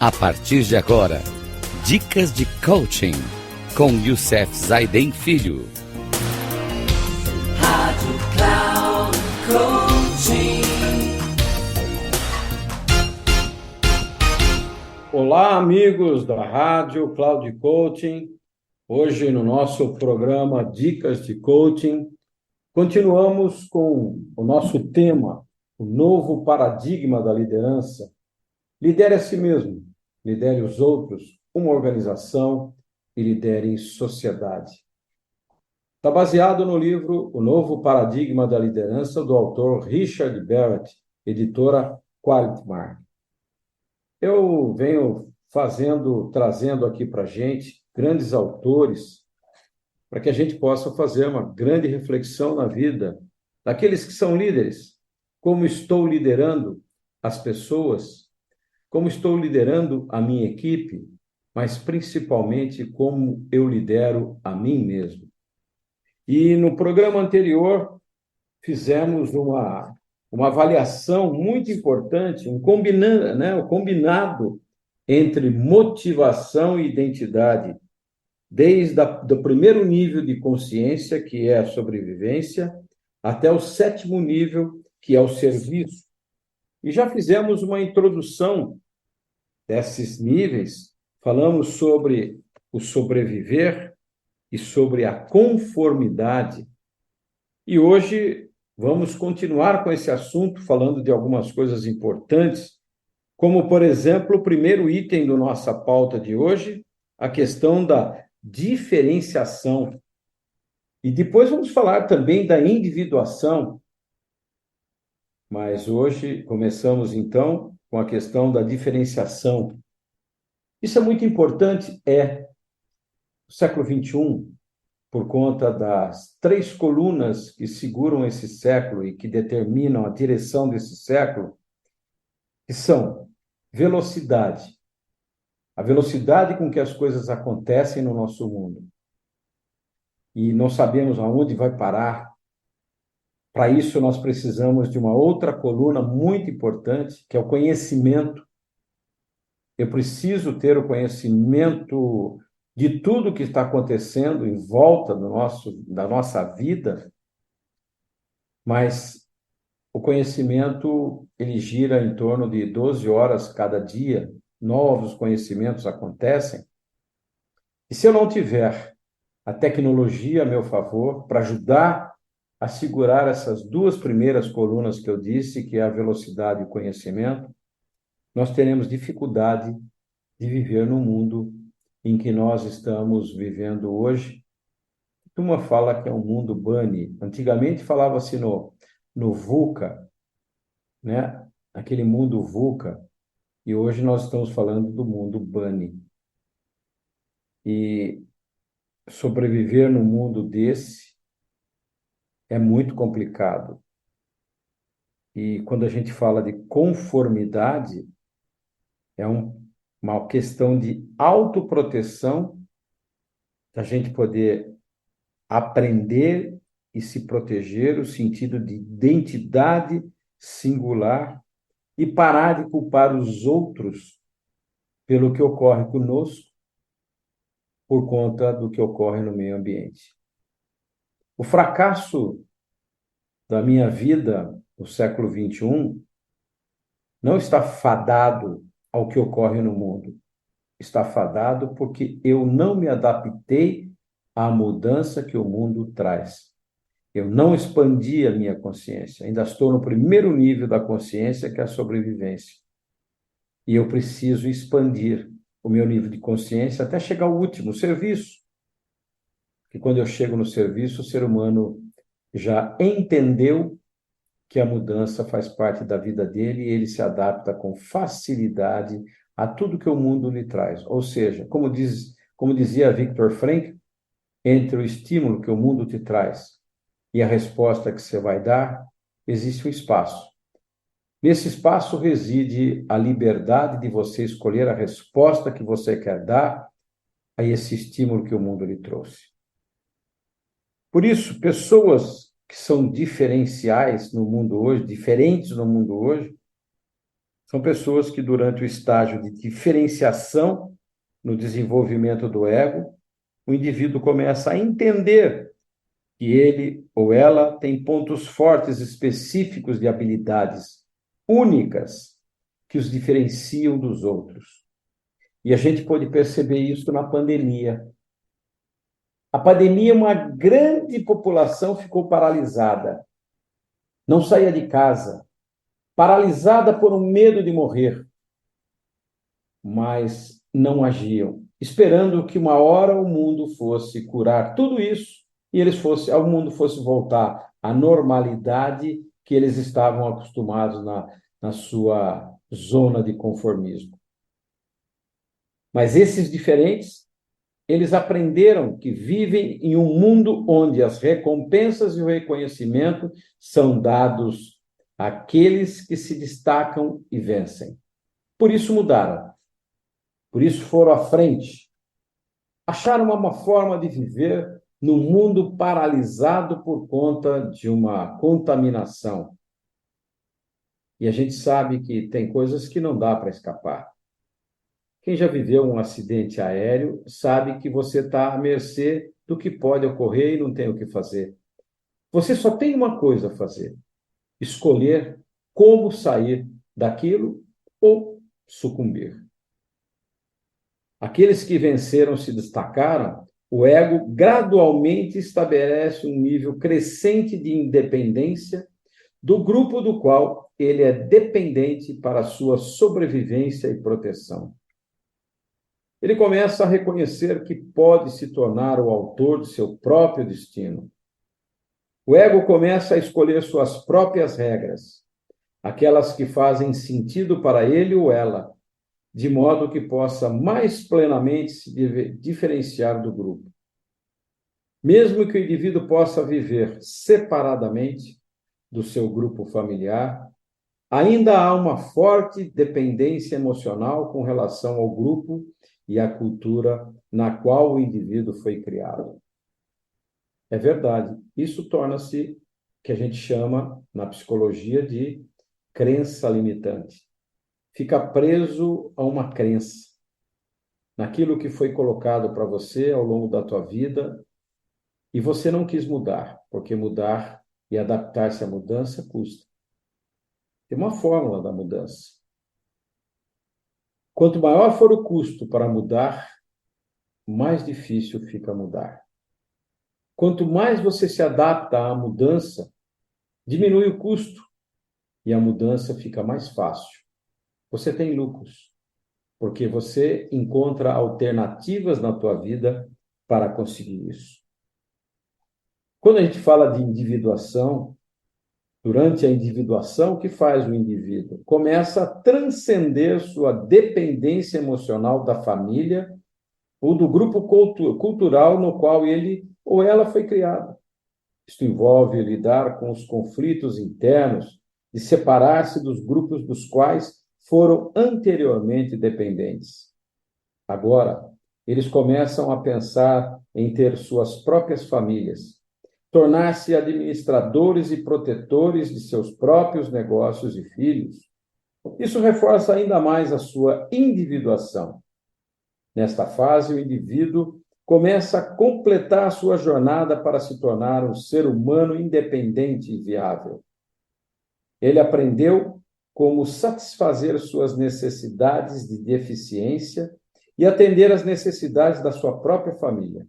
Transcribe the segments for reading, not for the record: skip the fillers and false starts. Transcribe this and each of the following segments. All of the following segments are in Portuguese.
A partir de agora, dicas de coaching com Youssef Zaiden Filho. Rádio Cloud Coaching. Olá, amigos da Rádio Cloud Coaching. Hoje, no nosso programa Dicas de Coaching, continuamos com o nosso tema, o novo paradigma da liderança. Lidere a si mesmo, lidere os outros, uma organização e lidere em sociedade. Está baseado no livro O Novo Paradigma da Liderança, do autor Richard Barrett, editora Qualitmark. Eu venho trazendo aqui para a gente grandes autores, para que a gente possa fazer uma grande reflexão na vida daqueles que são líderes. Como estou liderando as pessoas, como estou liderando a minha equipe, mas principalmente como eu lidero a mim mesmo. E no programa anterior, fizemos uma avaliação muito importante, um combinado entre motivação e identidade, desde o primeiro nível de consciência, que é a sobrevivência, até o 7º nível, que é o serviço. E já fizemos uma introdução desses níveis, falamos sobre o sobreviver e sobre a conformidade. E hoje vamos continuar com esse assunto, falando de algumas coisas importantes, como, por exemplo, o primeiro item da nossa pauta de hoje, a questão da diferenciação. E depois vamos falar também da individuação. Mas hoje começamos, então, com a questão da diferenciação. Isso é muito importante, no século XXI, por conta das 3 colunas que seguram esse século e que determinam a direção desse século, que são velocidade, a velocidade com que as coisas acontecem no nosso mundo. E não sabemos aonde vai parar. Para isso, nós precisamos de uma outra coluna muito importante, que é o conhecimento. Eu preciso ter o conhecimento de tudo que está acontecendo em volta da nossa vida, mas o conhecimento, ele gira em torno de 12 horas cada dia, novos conhecimentos acontecem. E se eu não tiver a tecnologia a meu favor para ajudar a segurar essas 2 primeiras colunas que eu disse, que é a velocidade e o conhecimento, nós teremos dificuldade de viver no mundo em que nós estamos vivendo hoje. Uma fala que é um mundo bunny. Antigamente falava-se no VUCA, né? Aquele mundo VUCA, e hoje nós estamos falando do mundo bunny. E sobreviver num mundo desse é muito complicado. E quando a gente fala de conformidade, é uma questão de autoproteção, da gente poder aprender e se proteger, o sentido de identidade singular, e parar de culpar os outros pelo que ocorre conosco, por conta do que ocorre no meio ambiente. O fracasso da minha vida no século XXI não está fadado ao que ocorre no mundo. Está fadado porque eu não me adaptei à mudança que o mundo traz. Eu não expandi a minha consciência. Ainda estou no primeiro nível da consciência, que é a sobrevivência. E eu preciso expandir o meu nível de consciência até chegar ao último, o serviço. Que quando eu chego no serviço, o ser humano já entendeu que a mudança faz parte da vida dele e ele se adapta com facilidade a tudo que o mundo lhe traz. Ou seja, como dizia Viktor Frankl, entre o estímulo que o mundo te traz e a resposta que você vai dar, existe um espaço. Nesse espaço reside a liberdade de você escolher a resposta que você quer dar a esse estímulo que o mundo lhe trouxe. Por isso, pessoas que são diferenciais no mundo hoje, diferentes no mundo hoje, São pessoas que, durante o estágio de diferenciação no desenvolvimento do ego, o indivíduo começa a entender que ele ou ela tem pontos fortes específicos de habilidades únicas que os diferenciam dos outros. E a gente pode perceber isso na pandemia. A pandemia, uma grande população ficou paralisada, não saía de casa, paralisada por um medo de morrer, mas não agiam, esperando que uma hora o mundo fosse curar tudo isso e o mundo fosse voltar à normalidade que eles estavam acostumados na sua zona de conformismo. Mas esses diferentes, eles aprenderam que vivem em um mundo onde as recompensas e o reconhecimento são dados àqueles que se destacam e vencem. Por isso mudaram. Por isso foram à frente. Acharam uma forma de viver no mundo paralisado por conta de uma contaminação. E a gente sabe que tem coisas que não dá para escapar. Quem já viveu um acidente aéreo sabe que você está à mercê do que pode ocorrer e não tem o que fazer. Você só tem uma coisa a fazer: escolher como sair daquilo ou sucumbir. Aqueles que venceram se destacaram, o ego gradualmente estabelece um nível crescente de independência do grupo do qual ele é dependente para a sua sobrevivência e proteção. Ele começa a reconhecer que pode se tornar o autor de seu próprio destino. O ego começa a escolher suas próprias regras, aquelas que fazem sentido para ele ou ela, de modo que possa mais plenamente se diferenciar do grupo. Mesmo que o indivíduo possa viver separadamente do seu grupo familiar, ainda há uma forte dependência emocional com relação ao grupo e à cultura na qual o indivíduo foi criado. É verdade, isso torna-se o que a gente chama na psicologia de crença limitante. Fica preso a uma crença, naquilo que foi colocado para você ao longo da tua vida, e você não quis mudar, porque mudar e adaptar-se à mudança custa. Tem uma fórmula da mudança. Quanto maior for o custo para mudar, mais difícil fica mudar. Quanto mais você se adapta à mudança, diminui o custo e a mudança fica mais fácil. Você tem lucros, porque você encontra alternativas na tua vida para conseguir isso. Quando a gente fala de individuação, durante a individuação, o que faz o indivíduo? Começa a transcender sua dependência emocional da família ou do grupo cultural no qual ele ou ela foi criado. Isto envolve lidar com os conflitos internos de separar-se dos grupos dos quais foram anteriormente dependentes. Agora, eles começam a pensar em ter suas próprias famílias, tornar-se administradores e protetores de seus próprios negócios e filhos. Isso reforça ainda mais a sua individuação. Nesta fase, o indivíduo começa a completar a sua jornada para se tornar um ser humano independente e viável. Ele aprendeu como satisfazer suas necessidades de deficiência e atender às necessidades da sua própria família.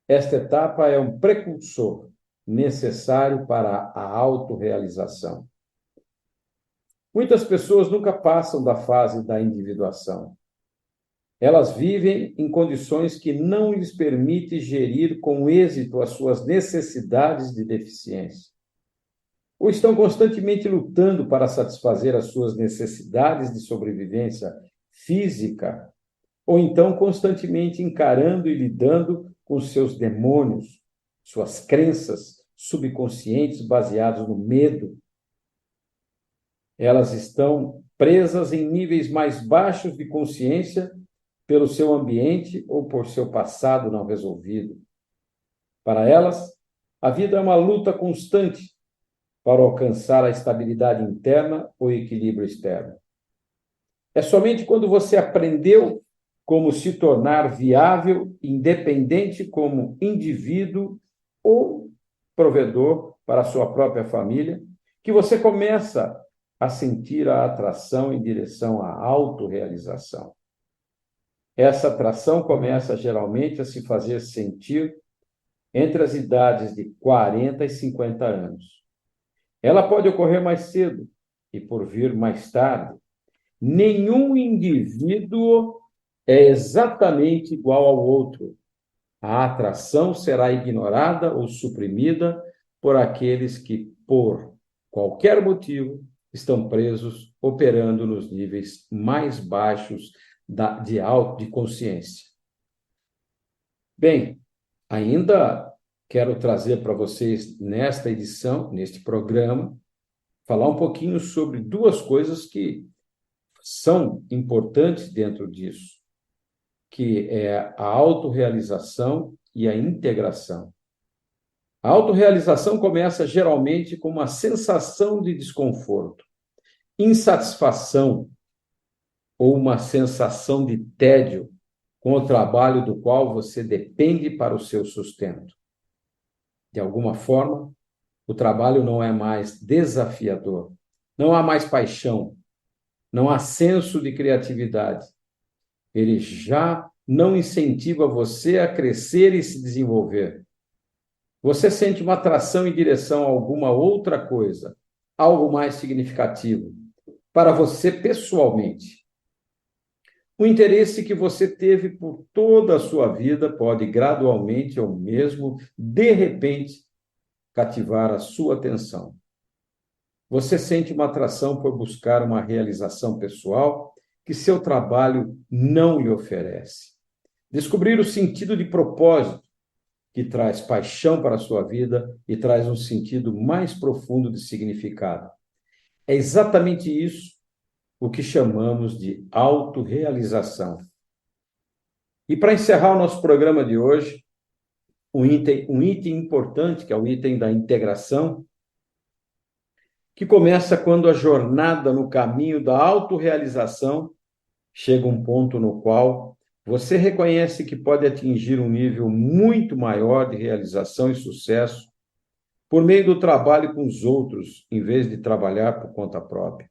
Esta etapa é um precursor necessário para a autorrealização. Muitas pessoas nunca passam da fase da individuação. Elas vivem em condições que não lhes permitem gerir com êxito as suas necessidades de deficiência. Ou estão constantemente lutando para satisfazer as suas necessidades de sobrevivência física, ou então constantemente encarando e lidando com seus demônios, suas crenças subconscientes baseadas no medo. Elas estão presas em níveis mais baixos de consciência pelo seu ambiente ou por seu passado não resolvido. Para elas, a vida é uma luta constante para alcançar a estabilidade interna ou equilíbrio externo. É somente quando você aprendeu como se tornar viável, independente como indivíduo ou provedor para a sua própria família, que você começa a sentir a atração em direção à autorrealização. Essa atração começa geralmente a se fazer sentir entre as idades de 40 e 50 anos. Ela pode ocorrer mais cedo e por vir mais tarde. Nenhum indivíduo é exatamente igual ao outro. A atração será ignorada ou suprimida por aqueles que, por qualquer motivo, estão presos, operando nos níveis mais baixos de consciência. Bem, ainda quero trazer para vocês, nesta edição, neste programa, falar um pouquinho sobre duas coisas que são importantes dentro disso, que é a autorrealização e a integração. A autorrealização começa geralmente com uma sensação de desconforto, insatisfação ou uma sensação de tédio com o trabalho do qual você depende para o seu sustento. De alguma forma, o trabalho não é mais desafiador, não há mais paixão, não há senso de criatividade. Ele já não incentiva você a crescer e se desenvolver. Você sente uma atração em direção a alguma outra coisa, algo mais significativo, para você pessoalmente. O interesse que você teve por toda a sua vida pode gradualmente ou mesmo, de repente, cativar a sua atenção. Você sente uma atração por buscar uma realização pessoal que seu trabalho não lhe oferece. Descobrir o sentido de propósito que traz paixão para a sua vida e traz um sentido mais profundo de significado. É exatamente isso o que chamamos de autorrealização. E para encerrar o nosso programa de hoje, um item importante, que é o item da integração, que começa quando a jornada no caminho da autorrealização chega a um ponto no qual você reconhece que pode atingir um nível muito maior de realização e sucesso por meio do trabalho com os outros, em vez de trabalhar por conta própria.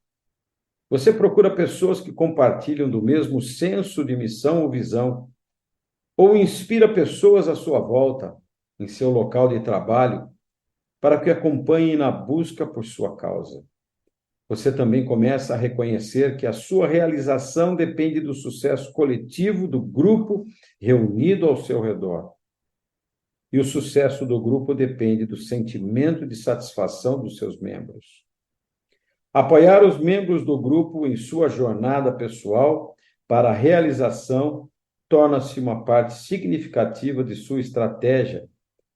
Você procura pessoas que compartilham do mesmo senso de missão ou visão, ou inspira pessoas à sua volta, em seu local de trabalho, para que acompanhem na busca por sua causa. Você também começa a reconhecer que a sua realização depende do sucesso coletivo do grupo reunido ao seu redor. E o sucesso do grupo depende do sentimento de satisfação dos seus membros. Apoiar os membros do grupo em sua jornada pessoal para a realização torna-se uma parte significativa de sua estratégia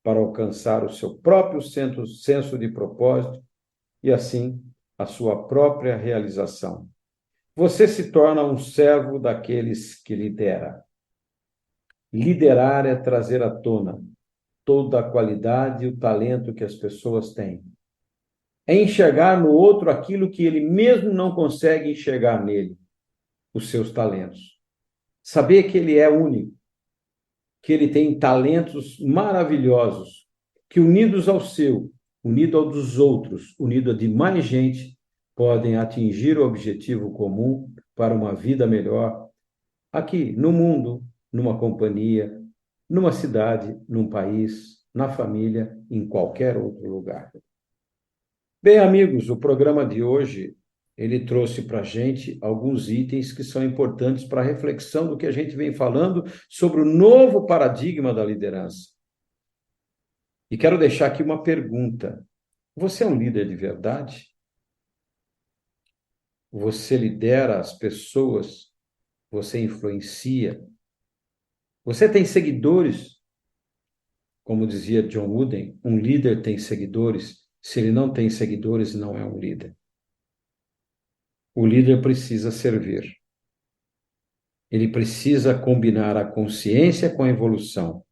para alcançar o seu próprio senso de propósito e, assim, a sua própria realização. Você se torna um servo daqueles que lidera. Liderar é trazer à tona toda a qualidade e o talento que as pessoas têm. É enxergar no outro aquilo que ele mesmo não consegue enxergar nele, os seus talentos. Saber que ele é único, que ele tem talentos maravilhosos, que unidos ao seu, unido ao dos outros, unido a de mais gente, podem atingir o objetivo comum para uma vida melhor aqui, no mundo, numa companhia, numa cidade, num país, na família, em qualquer outro lugar. Bem, amigos, o programa de hoje, ele trouxe para a gente alguns itens que são importantes para a reflexão do que a gente vem falando sobre o novo paradigma da liderança. E quero deixar aqui uma pergunta. Você é um líder de verdade? Você lidera as pessoas? Você influencia? Você tem seguidores? Como dizia John Wooden, um líder tem seguidores. Se ele não tem seguidores, não é um líder. O líder precisa servir. Ele precisa combinar a consciência com a evolução.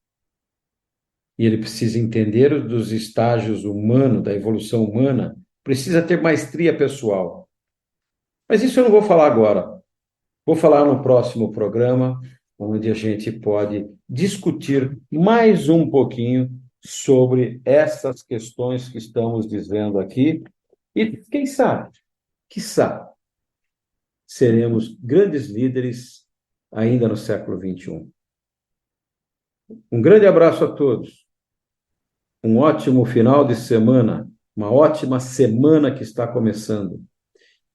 E ele precisa entender dos estágios humanos, da evolução humana. Precisa ter maestria pessoal. Mas isso eu não vou falar agora. Vou falar no próximo programa, onde a gente pode discutir mais um pouquinho sobre essas questões que estamos dizendo aqui. E quem sabe, quiçá, seremos grandes líderes ainda no século XXI. Um grande abraço a todos. Um ótimo final de semana, uma ótima semana que está começando.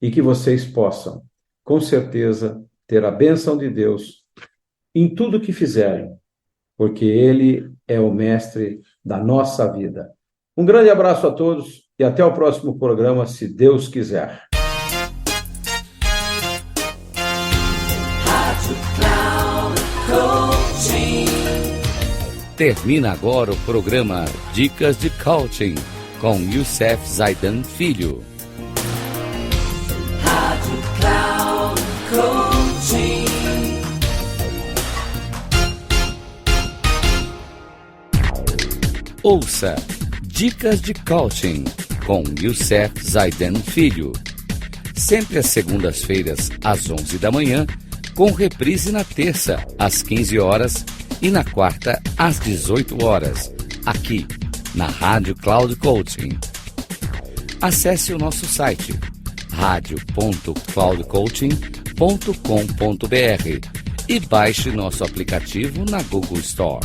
E que vocês possam, com certeza, ter a bênção de Deus em tudo que fizerem, porque Ele é o mestre da nossa vida. Um grande abraço a todos e até o próximo programa, se Deus quiser. Rádio Cloud Coaching. Termina agora o programa Dicas de Coaching com Youssef Zaidan Filho. Rádio Cloud Coaching. Ouça Dicas de Coaching com Youssef Zaidan Filho. Sempre às segundas-feiras, às 11 da manhã, com reprise na terça, às 15 horas e na quarta, às 18 horas, aqui na Rádio Cloud Coaching. Acesse o nosso site radio.cloudcoaching.com.br e baixe nosso aplicativo na Google Store.